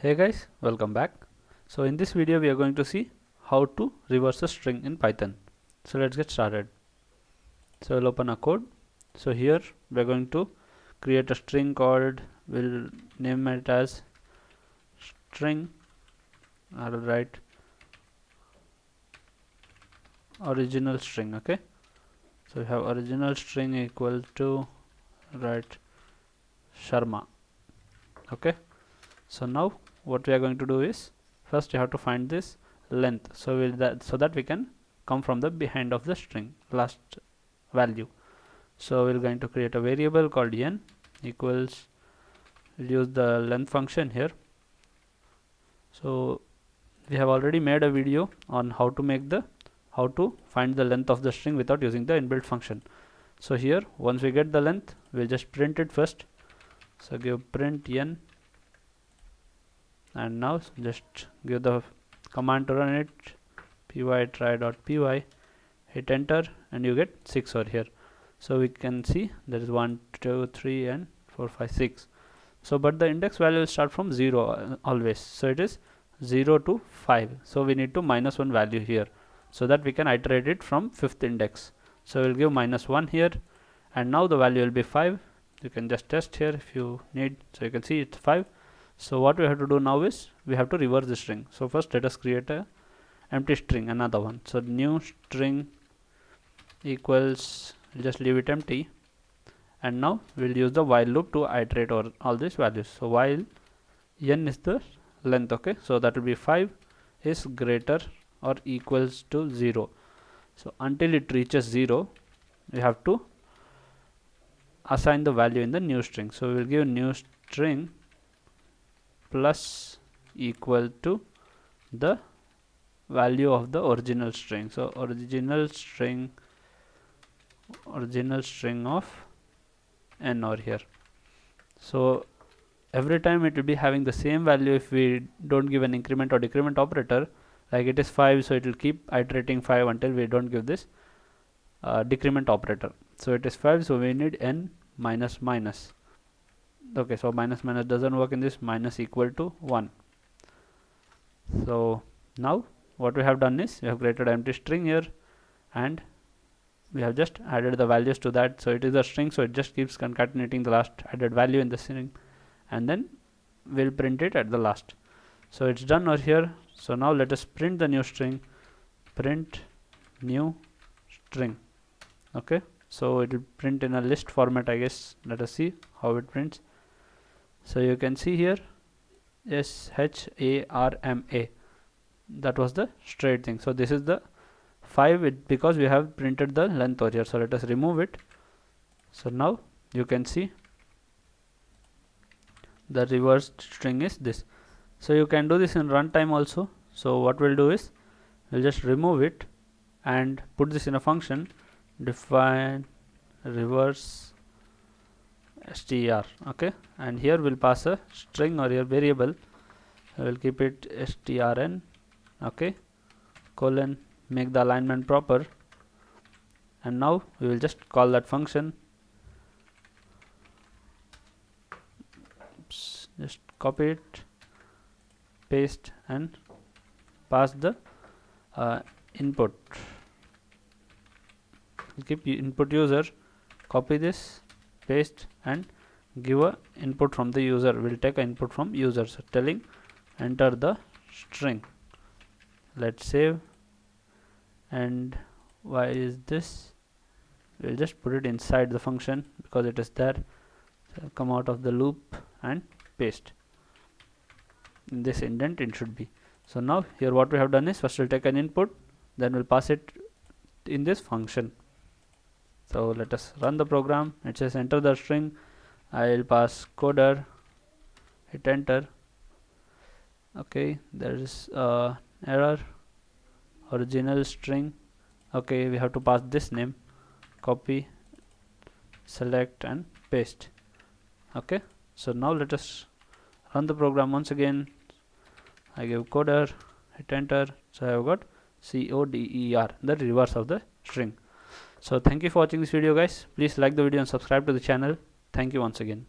Hey guys, welcome back. So in this video we are going to see how to reverse a string in Python. So let's get started. So we'll open a code. So here we are going to create a string called, we'll name it as string. I will write original string. Okay, so we have original string equal to write Sharma. Okay, so now what we are going to do is, first you have to find this length, so that we can come from the behind of the string last value. So we're going to create a variable called n equals, we'll use the length function here. So we have already made a video on how to find the length of the string without using the inbuilt function. So here once we get the length, we'll just print it first. So give print n, and now just give the command to run it, py try.py, hit enter, and you get 6 over here. So we can see there is 1 2 3 and 4 5 6. So but the index value will start from 0 always, so it is 0 to 5. So we need to minus 1 value here, so that we can iterate it from 5th index. So we'll give minus 1 here, and now the value will be 5. You can just test here if you need. So you can see it's 5. So what we have to do now is we have to reverse the string. So first let us create a empty string, another one. So new string equals, we'll just leave it empty, and now we'll use the while loop to iterate over all these values. So while n is the length, okay, so that will be 5 is greater or equals to 0. So until it reaches 0, we have to assign the value in the new string. So we'll give new string plus equal to the value of the original string. So original string of n over here. So every time it will be having the same value if we don't give an increment or decrement operator. Like it is 5, so it will keep iterating 5 until we don't give this decrement operator. So it is 5, so we need n minus minus. Okay, so minus minus doesn't work in this, minus equal to 1. So now what we have done is we have created an empty string here, and we have just added the values to that. So it is a string, so it just keeps concatenating the last added value in the string, and then we'll print it at the last. So it's done over here. So now let us print the new string, print new string. Okay, so it will print in a list format, I guess. Let us see how it prints. So you can see here SHARMA, that was the straight thing. So this is the 5 because we have printed the length over here. So let us remove it. So now you can see the reversed string is this. So you can do this in runtime also. So what we'll do is we'll just remove it and put this in a function, define reverse str. Okay, and here we'll pass a string or a variable. We'll keep it strn, okay, colon, make the alignment proper, and now we will just call that function. Oops, just copy it, paste, and pass the input. We'll keep input user, copy this, paste, and give a input from the user. We'll take an input from user, so telling enter the string. Let's save. And why is this? We'll just put it inside the function because it is there. So come out of the loop and paste in this indent it should be. So now here what we have done is first we'll take an input, then we'll pass it in this function. So let us run the program. It says enter the string. I'll pass coder, hit enter. Okay, there is error, original string. Okay, we have to pass this name, copy, select, and paste. Okay, so now let us run the program once again. I give coder, hit enter. So I have got coder, the reverse of the string. So thank you for watching this video, guys. Please like the video and subscribe to the channel. Thank you once again.